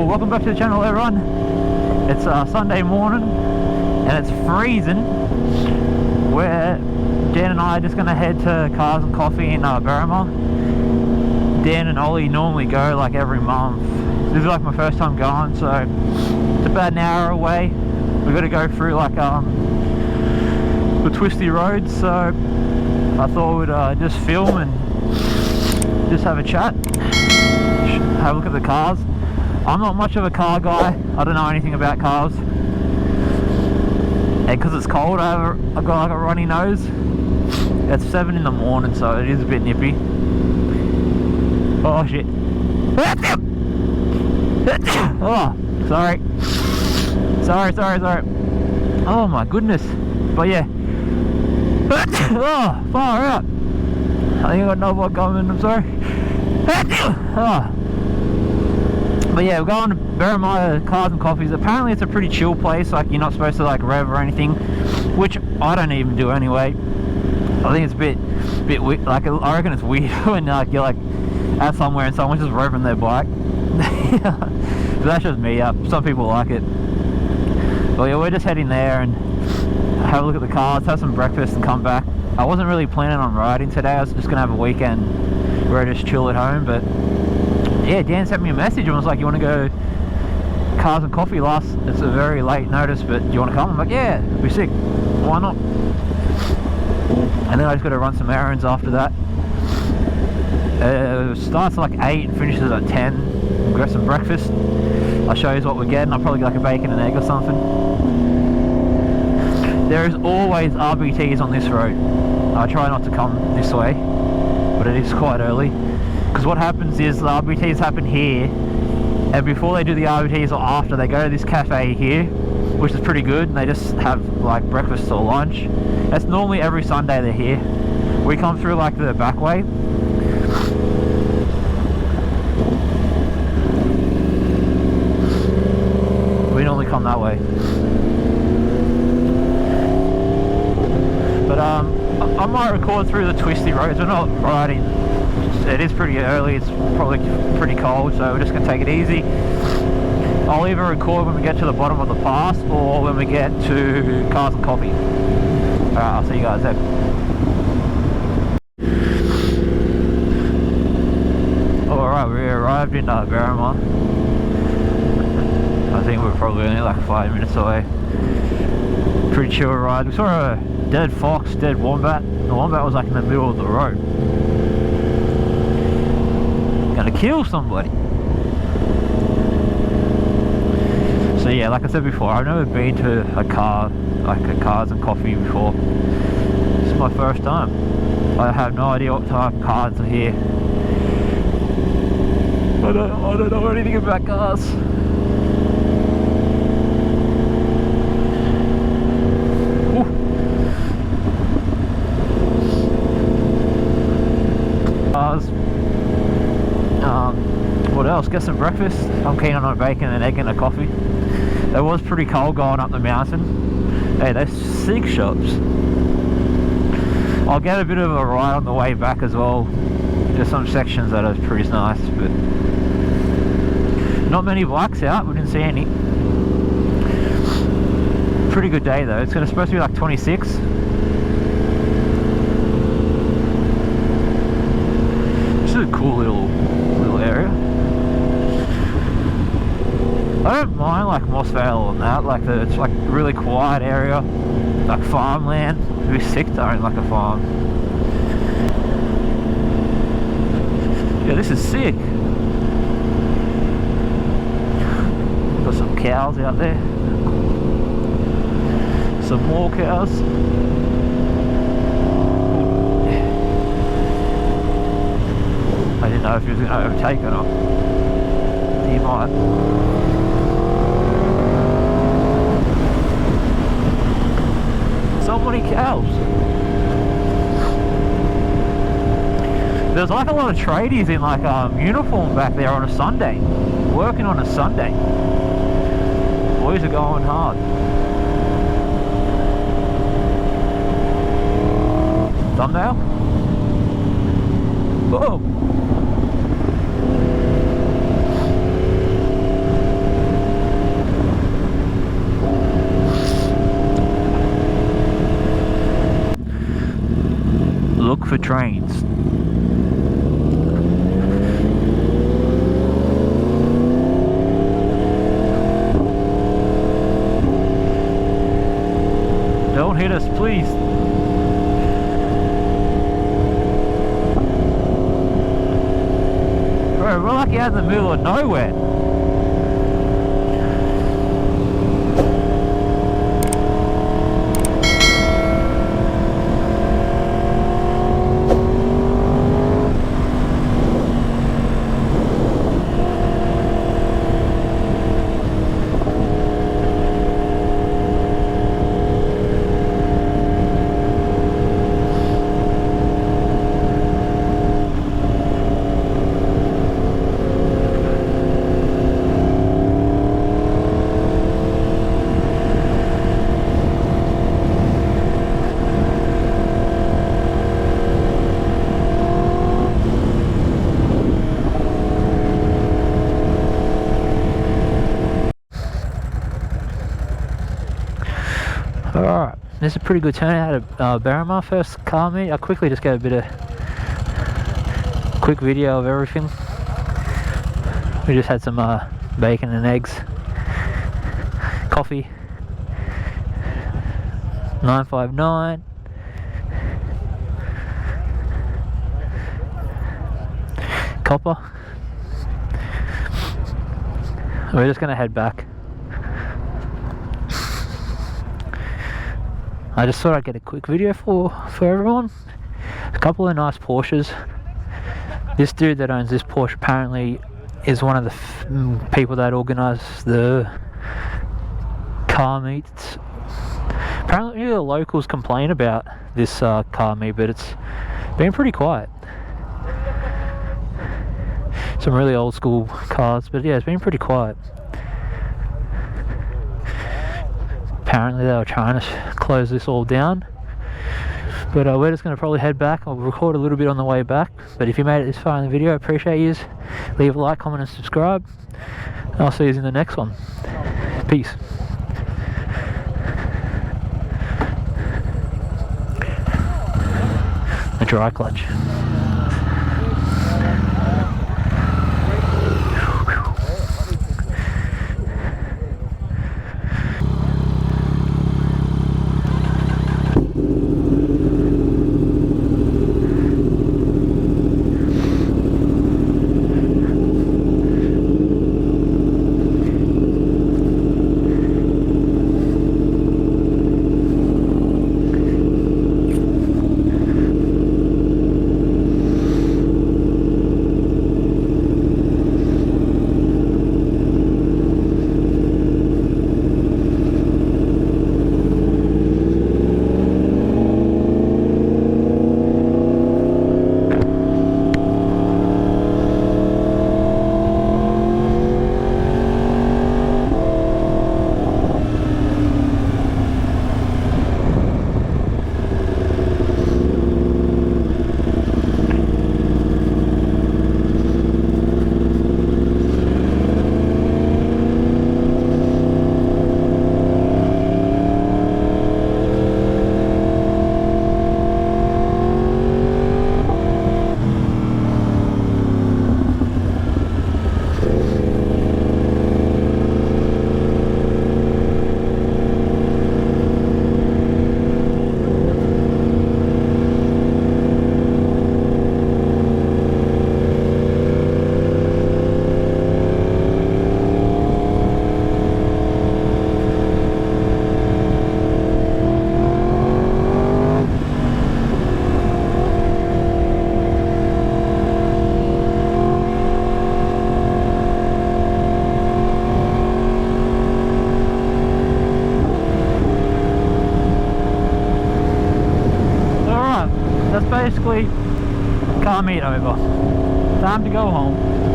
welcome back to the channel, everyone. It's Sunday morning and it's freezing. Dan and I are just going to head to Cars and Coffee in Berrima. Dan and Ollie normally go like every month. This is like my first time going, so it's about an hour away. We've got to go through like the twisty roads, so I thought we'd just film and just have a chat, have a look at the cars. I'm not much of a car guy. I don't know anything about cars. And because it's cold, I've got like a runny nose. It's 7 in the morning, so it is a bit nippy. Oh shit. Oh, sorry. Sorry. Oh my goodness. But yeah. Oh, far out. I think I got another one coming, I'm sorry. Oh. But yeah, we're going to Berrima Cars and Coffees. Apparently it's a pretty chill place, like you're not supposed to like rev or anything, which I don't even do anyway. I think it's a bit weird, like I reckon it's weird when like you're like out somewhere and someone's just revving their bike. But that's just me, some people like it. But yeah, we're just heading there and have a look at the cars, have some breakfast and come back. I wasn't really planning on riding today. I was just gonna have a weekend where I just chill at home, but yeah, Dan sent me a message and was like, you want to go Cars and Coffee it's a very late notice, but do you want to come? I'm like, yeah, it'd be sick, why not? And then I just got to run some errands after that. It starts at like 8 and finishes at 10. We'll grab some breakfast. I'll show you what we're getting. I'll probably get like a bacon and egg or something. There is always RBTs on this road. I try not to come this way, but it is quite early. Because what happens is the RBTs happen here, and before they do the RBTs or after, they go to this cafe here, which is pretty good, and they just have like breakfast or lunch. That's normally every Sunday they're here. We come through like the back way. We normally come that way. But I might record through the twisty roads. We're not riding. It is pretty early, it's probably pretty cold, so we're just going to take it easy. I'll either record when we get to the bottom of the pass or when we get to Cars and Coffee. Alright, I'll see you guys then. Alright, we arrived in Berrima. I think we're probably only like 5 minutes away. Pretty chill ride. We saw a dead fox, dead wombat. The wombat was like in the middle of the road. Gonna kill somebody. So yeah, like I said before, I've never been to a car, like a Cars and Coffee before. This is my first time. I have no idea what type of cars are here. I don't know anything about cars. What else? Get some breakfast. I'm keen on a bacon and egg and a coffee. It was pretty cold going up the mountain. Hey, there's 6 shops. I'll get a bit of a ride on the way back as well. There's some sections that are pretty nice, but not many bikes out. We didn't see any. Pretty good day though. It's supposed to be like 26. This is a cool little area. I don't mind like Mossvale and that, like it's like a really quiet area, like farmland. It'd be sick to own like a farm. Yeah, this is sick. Got some cows out there. Some more cows. I didn't know if he was going to overtake or not. He might. So many cows. There's like a lot of tradies in like uniform back there on a Sunday, working on a Sunday. Boys are going hard. Thumbnail. Boom. for trains. Don't hit us, please. Bro, we're like out in the middle of nowhere. Alright, this is a pretty good turnout of Barramar first car meet. I'll quickly just get a bit of quick video of everything. We just had some bacon and eggs, coffee, 959, copper. We're just going to head back. I just thought I'd get a quick video for everyone. A couple of nice Porsches. This dude that owns this Porsche apparently is one of the people that organise the car meets. Apparently the locals complain about this car meet, but it's been pretty quiet. Some really old school cars, but yeah, it's been pretty quiet. Apparently they were trying to close this all down, but we're just going to probably head back. I'll record a little bit on the way back, but if you made it this far in the video, I appreciate you. Leave a like, comment and subscribe. I'll see you in the next one. Peace. A dry clutch. Basically, car meet over. Time to go home.